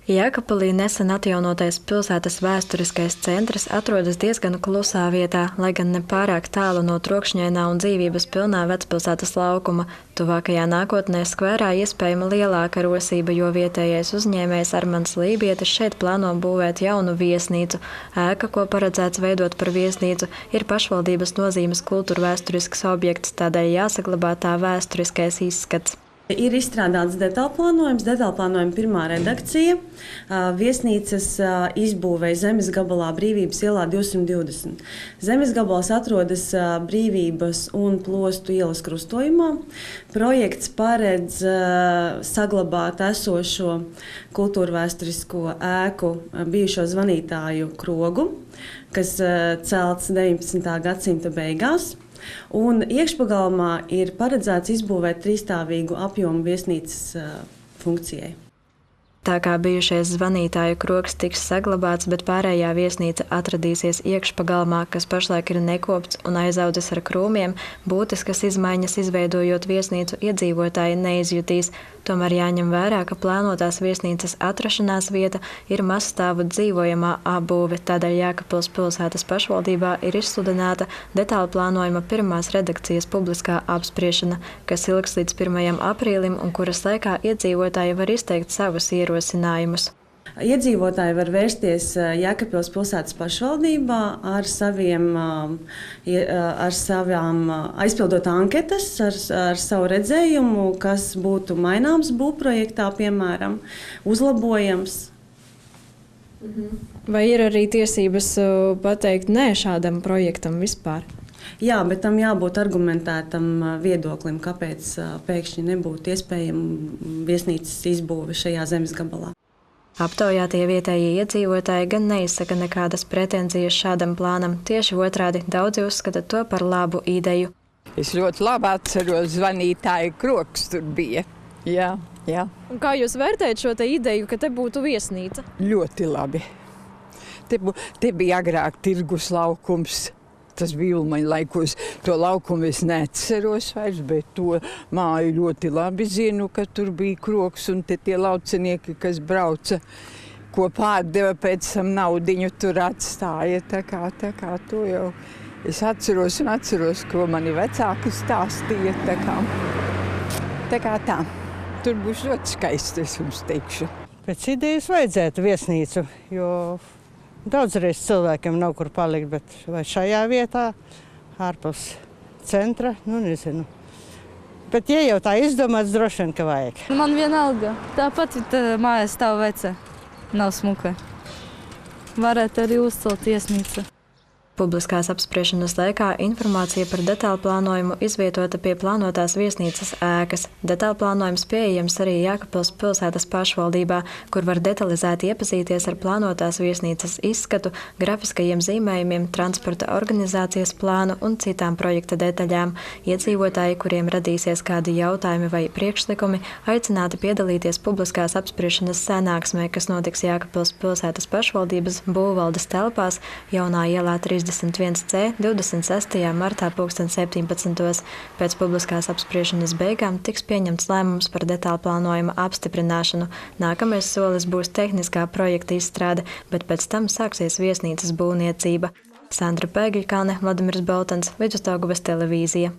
Jēkabpilī nesen atjaunotais pilsētas vēsturiskais centrs atrodas diezgan klusā vietā, lai gan ne pārāk tālu no trokšņainā un dzīvības pilnā vecpilsētas laukuma. Tuvākajā nākotnē skverā iespējama lielāka rosība, jo vietējais uzņēmējs Armands Lībietis šeit plāno būvēt jaunu viesnīcu. Ēka, ko paredzēts veidot par viesnīcu, ir pašvaldības nozīmes kultūrvēsturisks objekts, tādēļ jāsaglabā tā vēsturiskais izskats. Ir izstrādāts detaļplānojuma pirmā redakcija. Viesnīcas izbūvēja zemes gabalā Brīvības ielā 220. Zemes gabals atrodas Brīvības un Plostu ielas krustojumā. Projekts paredz saglabāt esošo kultūrvēsturisko ēku bijušo zvanītāju krogu, kas celts 19. gadsimta beigās. Un iekšpagalmā ir paredzēts izbūvēt trīsstāvīgu apjomu viesnīcas funkcijai. Tā kā bijušais zvanītāju krogs tiks saglabāts, bet pārējā viesnīca atradīsies iekšpagalmā, kas pašlaik ir nekopts un aizaudzis ar krūmiem, būtiskas izmaiņas izveidojot viesnīcu iedzīvotāji neizjutīs. Tomēr jāņem vērā, ka plānotās viesnīcas atrašanās vieta ir mazstāvu dzīvojamā apbūve, tādēļ Jēkabpils pilsētas pašvaldībā ir izsludināta detaļplānojuma pirmās redakcijas publiskā apspriešana, kas ilgs līdz 1. aprīlim un kuras laikā iedzīvotāji var izteikt savus ierosinājumus. Iedzīvotāji var vērsties Jēkabpils pilsētas pašvaldībā ar savām aizpildot anketas, ar savu redzējumu, kas būtu maināms būvprojektā, piemēram, uzlabojams. Vai ir arī tiesības pateikt nē šādam projektam vispār? Jā, bet tam jābūt argumentētam viedoklim, kāpēc pēkšņi nebūtu iespējama viesnīcas izbūve šajā zemes gabalā. Aptaujātie vietējie iedzīvotāji gan neizsaka nekādas pretenzijas šādam plānam. Tieši otrādi, daudzi uzskata to par labu ideju. Es ļoti labi atceros, zvanītāju krogs tur bija. Jā. Un kā jūs vērtējat šo te ideju, ka te būtu viesnīca? Ļoti labi. Te bija agrāk tirgus laukums. Tas bija Ulmaņa laikos. To laukumu es neatceros vairs, bet to māju ļoti labi zinu, ka tur bija krogs un tie laucinieki, kas brauca, ko pārdeva, pēc tam naudiņu tur atstāja. Tā kā to jau es atceros, ko mani vecāki stāstīja. Tā kā tā. Tur būs ļoti skaisti, es jums teikšu. Pēc idejas vajadzētu viesnīcu, jo daudzreiz cilvēkiem nav kur palikt, bet vai šajā vietā, ārpus centra, nezinu. Bet, ja jau tā izdomāts, droši vien, ka vajag. Man vienalga. Tāpat mājas stāv veca. Nav smuka. Varētu arī uzcelt viesnīcu. Publiskās apspriešanas laikā informācija par detaļplānojumu izvietota pie plānotās viesnīcas ēkas. Detaļplānojums pieejams arī Jēkabpils pilsētas pašvaldībā, kur var detalizēti iepazīties ar plānotās viesnīcas izskatu, grafiskajiem zīmējumiem, transporta organizācijas plānu un citām projekta detaļām. Iedzīvotāji, kuriem radīsies kādi jautājumi vai priekšlikumi, aicināti piedalīties publiskās apspriešanas sanāksmē, kas notiks Jēkabpils pilsētas pašvaldības būvvaldes telpās Jaunā ielā 31C 26. martā 2017. Pēc publiskās apspriešanas beigām tiks pieņemts lēmums par detaļplānojuma apstiprināšanu. Nākamais solis būs tehniskā projekta izstrāde, bet pēc tam sāksies viesnīcas būvniecība. Sandra Pēgļkalne, Vladimirs Boltans, Vidusdaugavas televīzija.